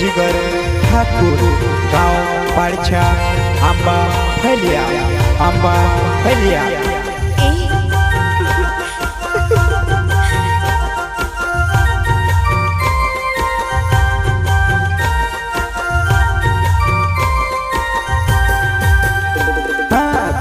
जिगर ठाकुर गाँव पाड़छा आंबा फैलिया आंबा फैलिया।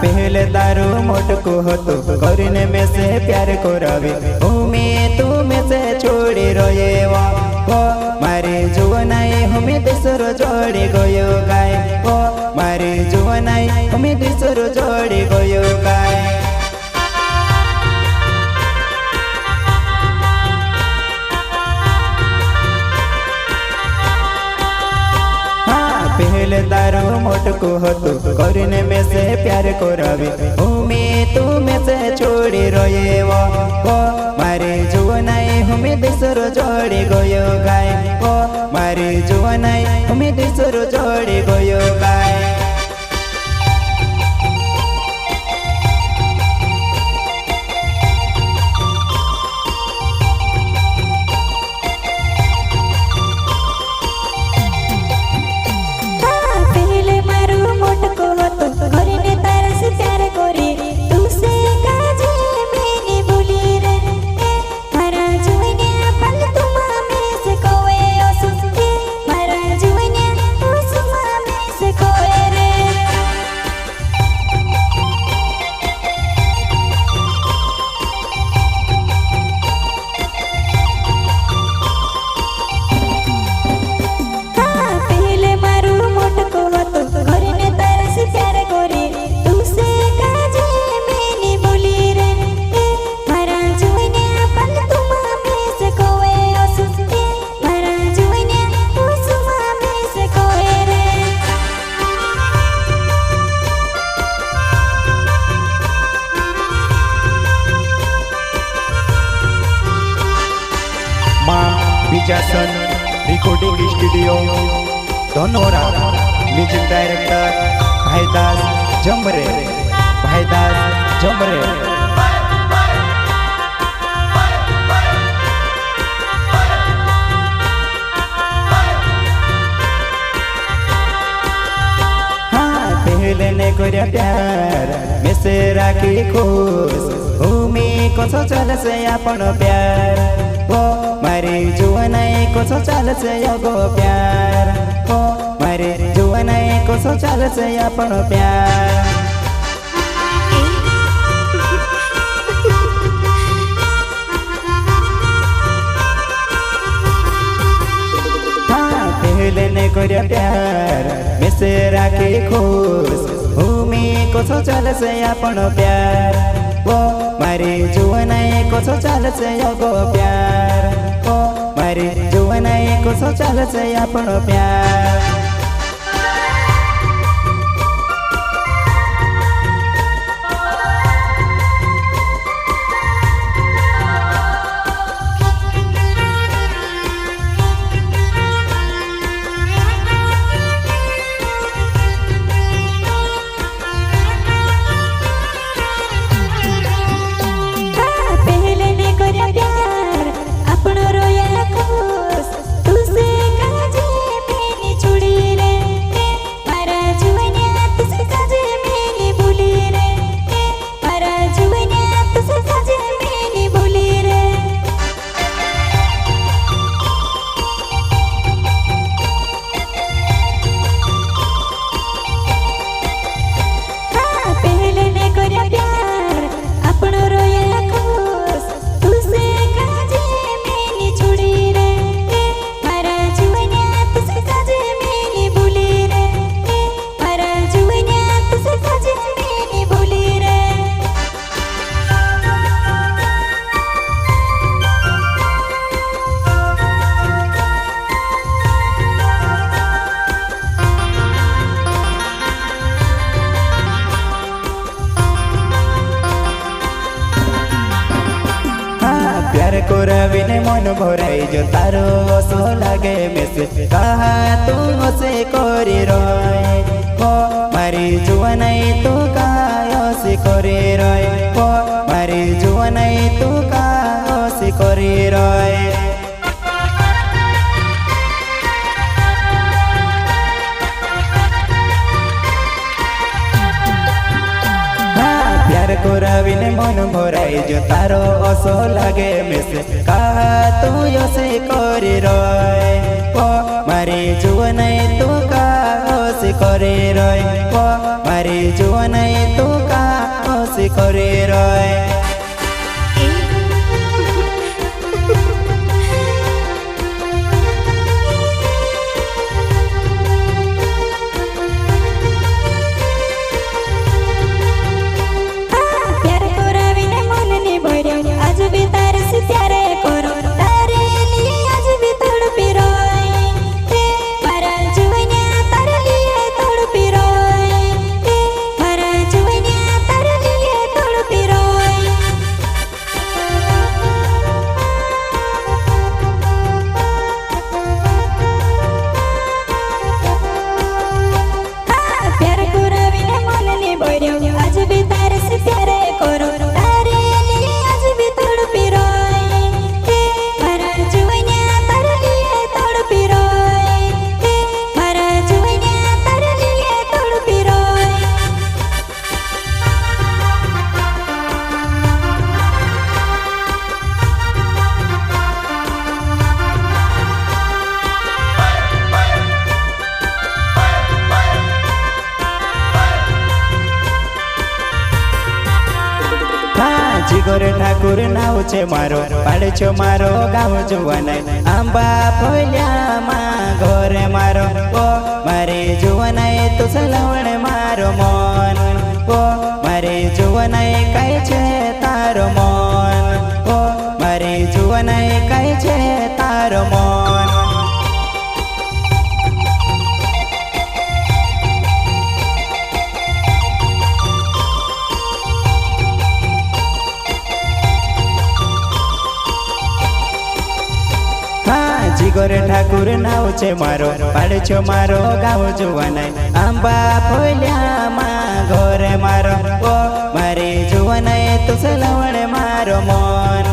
पहले दारू मोटको होतो करने में से प्यार को रवि हमें तुम्हें से छोड़ी रोएवा ओ मारे जुवनाई हमें दूसरो जोड़ी गयो गाय ओ मारे जुवनाई हमें दूसरो जोड़ी गयो गाय। पहले दारू मोटको होतो करने में से प्यार को रवि हमें तुम्हें से छोड़ी रोएवा ओ मारे जुवनाई हमें दूसरो जोड़ी गयो गाय ओ मारे जुवनाई हमें दूसरो जोड़ी गयो गाय। Vijasan recording studio Dhanora music director Bhaidas Jamre Bhaidas Jamre. हाँ पहले ने कोरिया प्यार में से राखी खुश भूमि को चल से अपन प्यार ओ मारे जुवनाई को चाल से गो प्यार ओ मारे जुवनाई को चाल से अपन प्यार। हाँ पहले ने कोरिया प्यार में से राखी खुश भूमि को चाल से अपन प्यार ओ मारे जुवनाई को चाल से गो प्यार ओ मारे जुवनाई को चाल से अपन प्यार। प्यार को रवि ने मन भराई जो तारो सो लगे में कहा तुम से कोरी रोए ओ मारी जुवनाई तू कहा से कोरी रोए ओ मारी जुवनाई तू कहा से कोरी रोए। प्यार करावीने मन भराई जो तारो असो लागे मिसे कहा तू योसे करे रोय ओ मारी जुवनै तू का ओसे करे रोय ओ मारी जुवनै तू का ओसे करे रोय आज भी तारे से प्यारे करो तारे लिए आज भी तड़पी रोए मारा जुवनिया तारे लिए तड़पी रोए मारा जुवनिया तारे लिए तड़पी रोए प्यार करावीने मन ने बोर्यो आज भी तारे से प्यारे करो जिगर ठाकुर नाव छे मारो पाड़ छो मारो गाँव जुवनै आंबा फल्या घरे मारो ओ मारे जुवनै तू सलवण मारो मन ओ मारे जुवनै कई छे तारो मन ओ मारे जुवनै कई छे तारो मन जिगर ठाकुर नाव छे मारो पाड़ छो मारो गाँव जुवनै आंबा फल्या घरे मारो ओ मारे जुवनै तू सलवण मारो मन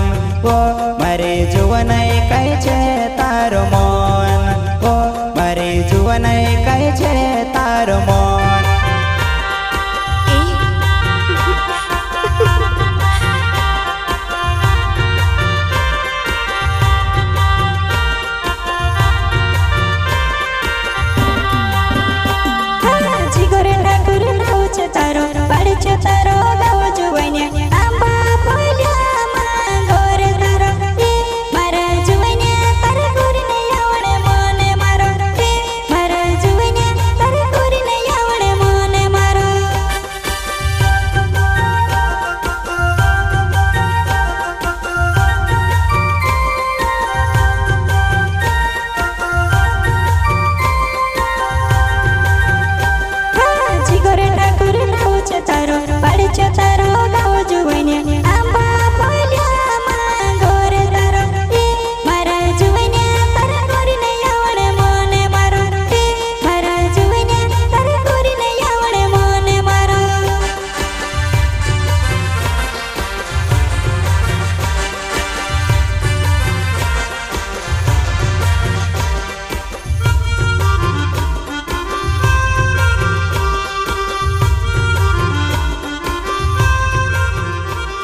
ओ मारे जुवनै कई छे तारो मन ओ मारे जुवनै कई छे तारो मन तारो पाड़ छो तारो